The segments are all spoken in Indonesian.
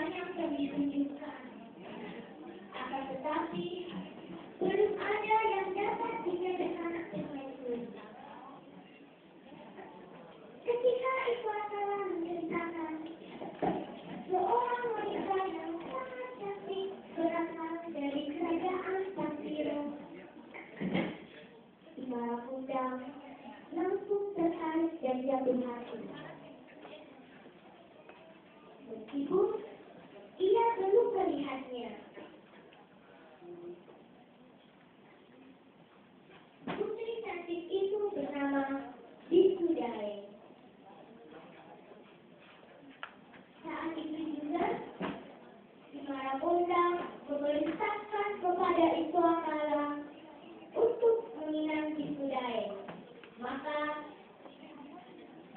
banyak yang ditunjukkan. Akan tetapi, belum ada yang dapat dinyatakan dengan jelas. Ketika Iqwatala menceritakan seorang wanita yang sangat cantik berasal dari kerajaan Pasiro, Imara Kundang langsung tertarik dan jatuh hati. Meskipun ia belum melihatnya. Putri cantik itu bernama Bisudae. Saat itu juga, Imara Kundang memerintahkan kepada Iqwatala untuk menginap Bisudae. Maka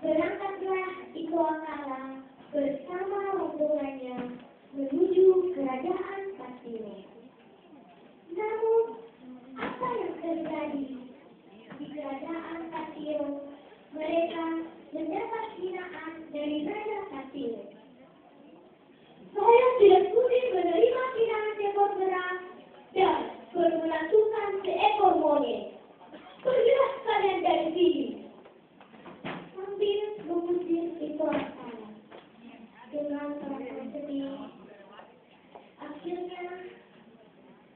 berangkatlah Iqwatala bersama rombongannya menuju kerajaan Pasiro. Namun, apa yang terjadi di kerajaan Pasiro? Mereka mendapat hinaan dari Raja Pasiro. Saya tidak sudi menerima hinaan seekor berang dan bermelakukan seekor monyet. Pergilah kalian dari sini. Sambil mengusir Iqwatala dengan perasaan sedih. Akhirnya,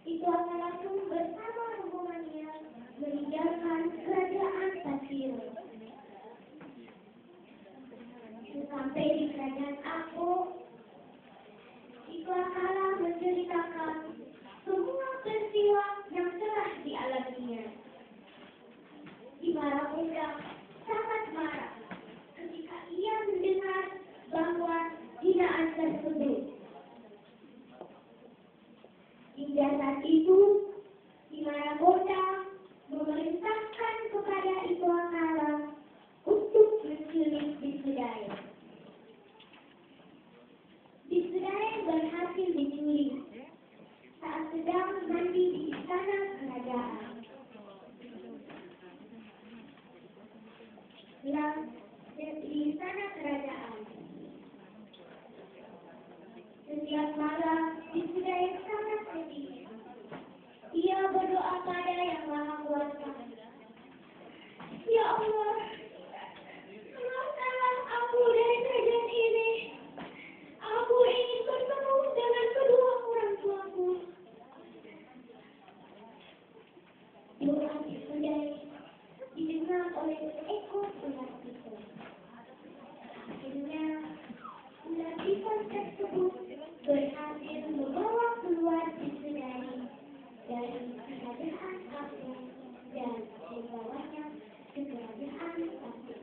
Iqwatala pun bersama rombongannya meninggalkan kerajaan Pasiro. Sampai di kerajaan Ako, Iqwatala menceritakan semua peristiwa yang telah dialaminya. Imara Kundang sangat marah ketika ia mendengar bahwa hinaan tersebut. Hingga saat itu, Imara Kundang memerintahkan kepada Iqwatala untuk menculik Bisudae. Bisudae berhasil diculik saat sedang mandi di istana kerajaan. Di istana kerajaan. Setiap malam, Bisudae sangat sedih. Ia berdoa pada Yang Maha Kuasa. Ya Allah, keluarkanlah aku dari kerajaan ini. Aku ingin bertemu dengan kedua orang tuaku. Doa Bisudae didengar oleh seekor ular piton. Akhirnya, ular piton tersebut berhasil membawa keluar Bisudae dari kerajaan Aku dan membawanya ke kerajaan Pasiro.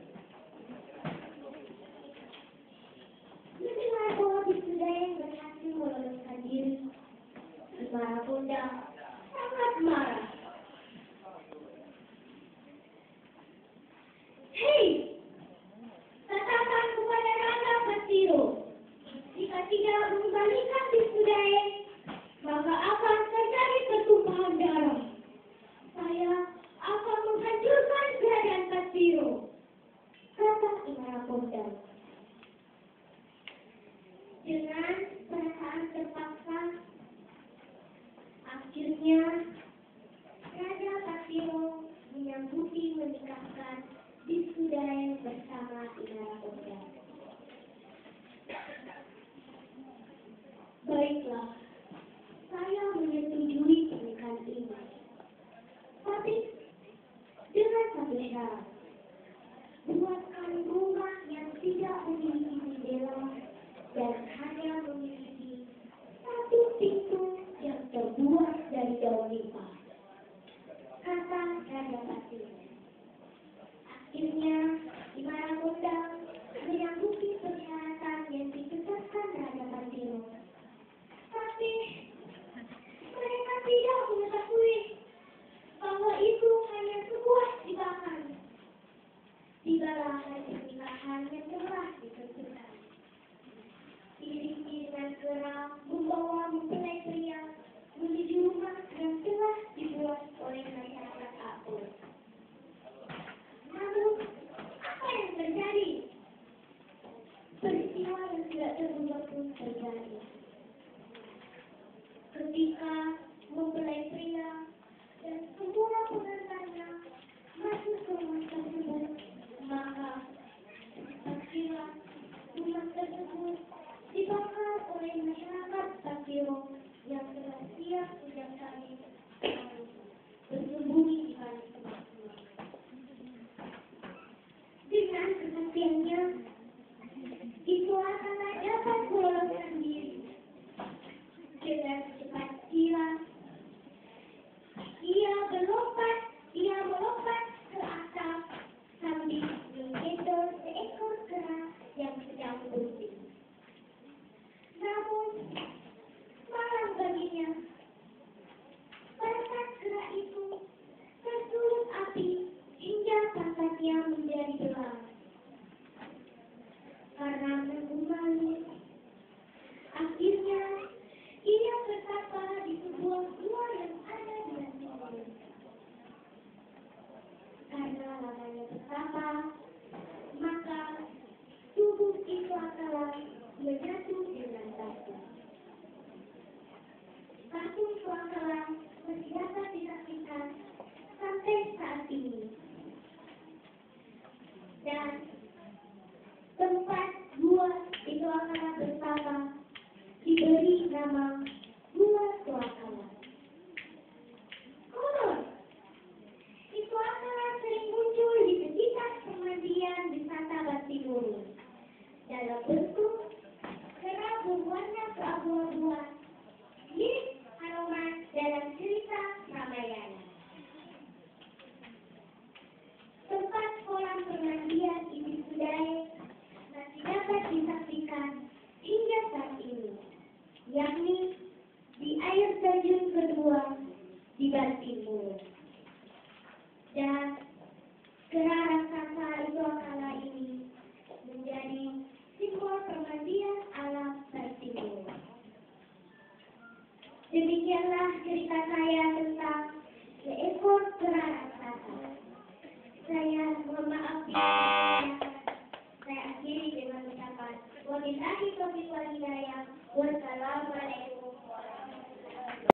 Mendengar bahwa Bisudae berhasil meloloskan diri, Imara Kundang sangat marah. Hei, katakan kepada Raja Pasiro, jika tidak mengembalikan Bisudae, maka akan terjadi pertumpahan darah. Saya akan menghancurkan kerajaan Pasiro, kata Imara Kundang. Dengan perasaan terpaksa, akhirnya Raja Pasiro menyanggupi menikahkan Bisudae bersama Imara Kundang. Baiklah, saya menyetujui pernikahan ini. Tapi dengan satu syarat. Buatkan rumah yang tidak memiliki jendela dan hanya memiliki satu pintu yang terbuat dari daun lipas, kata Raja Pasiro. Akhirnya, Imara Kundang menyanggupi persyaratan yang ditetapkan Raja Pasiro. Tapi mereka tidak mengetahui bahwa itu hanya sebuah jebakan yang telah siap sejak kami bersembunyi di balik semua. Dengan kesaksiannya, itu akan dapat meloloskan diri. Dengan cepat kilat, ia melompat ke atap sambil menggendong seekor kera yang sedang bersih. Namun, malang baginya, pangkat kera itu tersulut api hingga pangkatnya menjadi belang. Karena menggumali, akhirnya ia bertapa di sebuah gua yang ada di timur. Karena lamanya bertapa, maka tubuh itu akan menyatu dengan batu. Patung Swakala masih dapat disaksikan sampai saat ini. Dan tempat gua itu akan bertapa diberi nama Gua Swakala. Konon, itu akan sering muncul di sekitar pemandian wisata Batimuru dalam bentuk kera berwarna keabu-abuan, mirip Hanoman dalam cerita Ramayana. Tempat kolam permandian Ibu Sudai masih dapat disaksikan hingga saat ini, yakni di air terjun kedua di Batimuru. Dan kera raksasa itu akala ini menjadi simbol permandian alam Batimuru. Demikianlah cerita saya